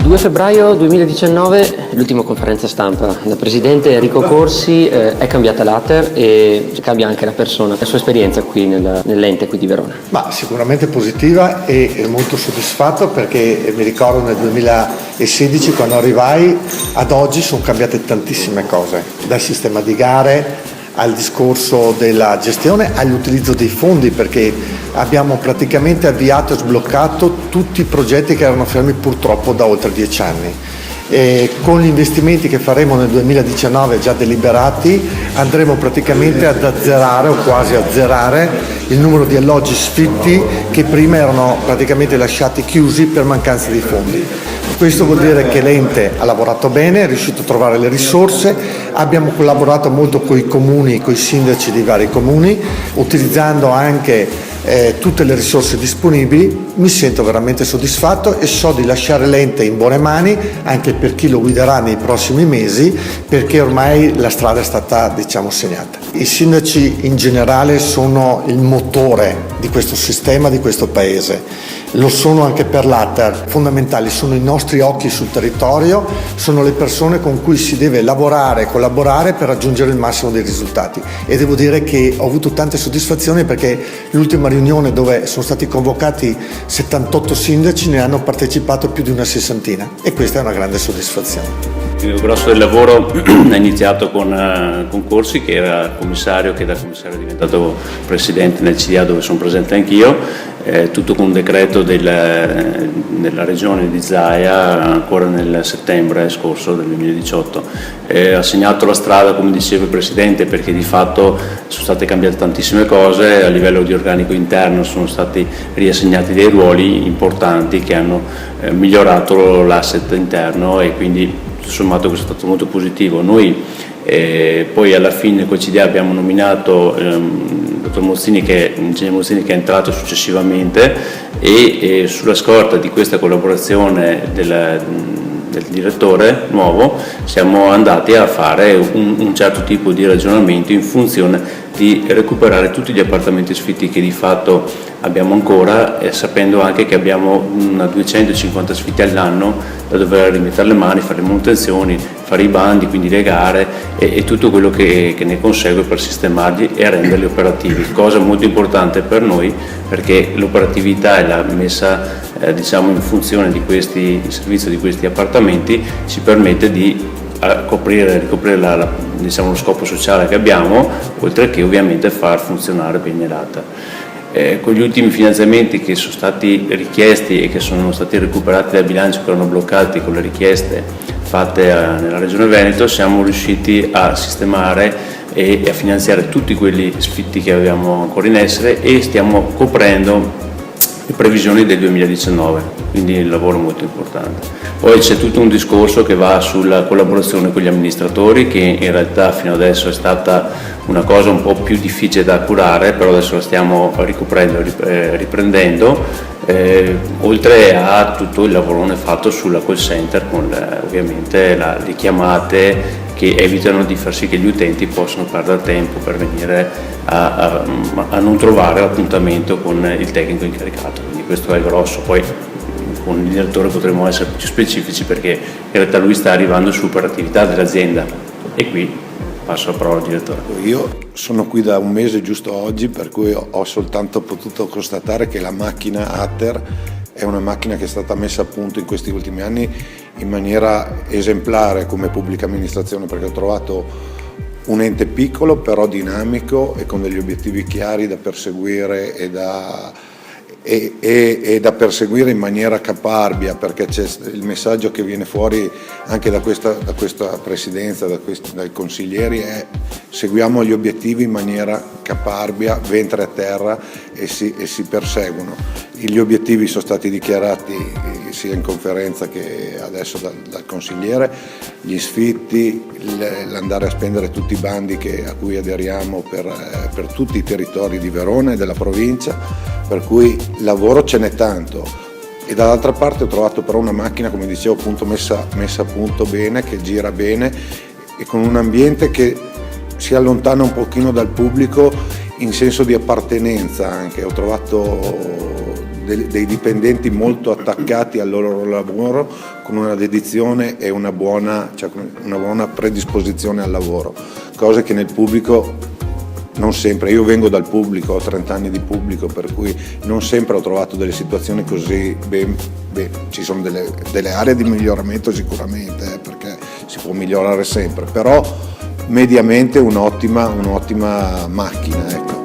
2 febbraio 2019, l'ultima conferenza stampa. Da presidente Enrico Corsi è cambiata l'Ater e cambia anche la persona. La sua esperienza qui nell'ente qui di Verona? Ma sicuramente positiva e molto soddisfatto, perché mi ricordo nel 2016 quando arrivai ad oggi sono cambiate tantissime cose, dal sistema di gare al discorso della gestione, all'utilizzo dei fondi, perché abbiamo praticamente avviato e sbloccato tutti i progetti che erano fermi purtroppo da oltre 10 anni. E con gli investimenti che faremo nel 2019 già deliberati andremo praticamente ad azzerare o quasi azzerare il numero di alloggi sfitti che prima erano praticamente lasciati chiusi per mancanza di fondi. Questo vuol dire che l'ente ha lavorato bene, è riuscito a trovare le risorse, abbiamo collaborato molto con i comuni, con i sindaci dei vari comuni, utilizzando anche tutte le risorse disponibili. Mi sento veramente soddisfatto e so di lasciare l'ente in buone mani anche per chi lo guiderà nei prossimi mesi, perché ormai la strada è stata, segnata. I sindaci in generale sono il motore di questo sistema, di questo paese. Lo sono anche per l'Ater, fondamentali, sono i nostri occhi sul territorio, sono le persone con cui si deve lavorare e collaborare per raggiungere il massimo dei risultati. E devo dire che ho avuto tante soddisfazioni, perché l'ultima riunione dove sono stati convocati 78 sindaci ne hanno partecipato più di una sessantina, e questa è una grande soddisfazione. Il grosso del lavoro è iniziato con Corsi, che era commissario, che da commissario è diventato presidente nel CDA dove sono presente anch'io, tutto con un decreto della regione di Zaia ancora nel settembre scorso del 2018. Ha segnato la strada, come diceva il presidente, perché di fatto sono state cambiate tantissime cose. A livello di organico interno sono stati riassegnati dei ruoli importanti che hanno migliorato l'asset interno, e quindi tutto sommato questo è stato molto positivo. Noi poi alla fine col CDA abbiamo nominato il dottor Mozzini, Ingegnere Mozzini, che è entrato successivamente, e sulla scorta di questa collaborazione del direttore nuovo siamo andati a fare un certo tipo di ragionamento in funzione di recuperare tutti gli appartamenti sfitti che di fatto abbiamo ancora, sapendo anche che abbiamo 250 sfitti all'anno da dover rimettere le mani, fare le manutenzioni, fare i bandi, quindi le gare e tutto quello che ne consegue per sistemarli e renderli operativi, cosa molto importante per noi, perché l'operatività e la messa in funzione di questi, il servizio di questi appartamenti ci permette di ricoprire lo scopo sociale che abbiamo, oltre che ovviamente far funzionare bene l'Ater. Con gli ultimi finanziamenti che sono stati richiesti e che sono stati recuperati dal bilancio, che erano bloccati con le richieste fatte nella Regione Veneto, siamo riusciti a sistemare e a finanziare tutti quelli sfitti che avevamo ancora in essere, e stiamo coprendo le previsioni del 2019, quindi il lavoro è molto importante. Poi c'è tutto un discorso che va sulla collaborazione con gli amministratori, che in realtà fino adesso è stata una cosa un po' più difficile da curare, però adesso la stiamo riprendendo, oltre a tutto il lavorone fatto sulla call center, con ovviamente le chiamate che evitano di far sì che gli utenti possano perdere tempo per venire a non trovare l'appuntamento con il tecnico incaricato. Quindi questo è il grosso. Poi con il direttore potremo essere più specifici, perché in realtà lui sta arrivando sull'operatività dell'azienda, e qui passo la parola al direttore. Io sono qui da un mese giusto oggi, per cui ho soltanto potuto constatare che la macchina Ater è una macchina che è stata messa a punto in questi ultimi anni in maniera esemplare come pubblica amministrazione, perché ho trovato un ente piccolo però dinamico e con degli obiettivi chiari da perseguire e da perseguire in maniera caparbia, perché c'è il messaggio che viene fuori anche da questa presidenza, dai consiglieri, è: seguiamo gli obiettivi in maniera caparbia, ventre a terra, e si perseguono. Gli obiettivi sono stati dichiarati sia in conferenza che adesso dal consigliere: gli sfitti, l'andare a spendere tutti i bandi a cui aderiamo per tutti i territori di Verona e della provincia, per cui lavoro ce n'è tanto. E dall'altra parte ho trovato però una macchina, come dicevo, appunto messa a punto bene, che gira bene e con un ambiente che si allontana un pochino dal pubblico in senso di appartenenza anche. Ho trovato dei dipendenti molto attaccati al loro lavoro, con una dedizione e una buona predisposizione al lavoro, cose che nel pubblico non sempre. Io vengo dal pubblico, ho 30 anni di pubblico, per cui non sempre ho trovato delle situazioni così ci sono delle aree di miglioramento sicuramente, perché si può migliorare sempre, però mediamente un'ottima macchina, ecco.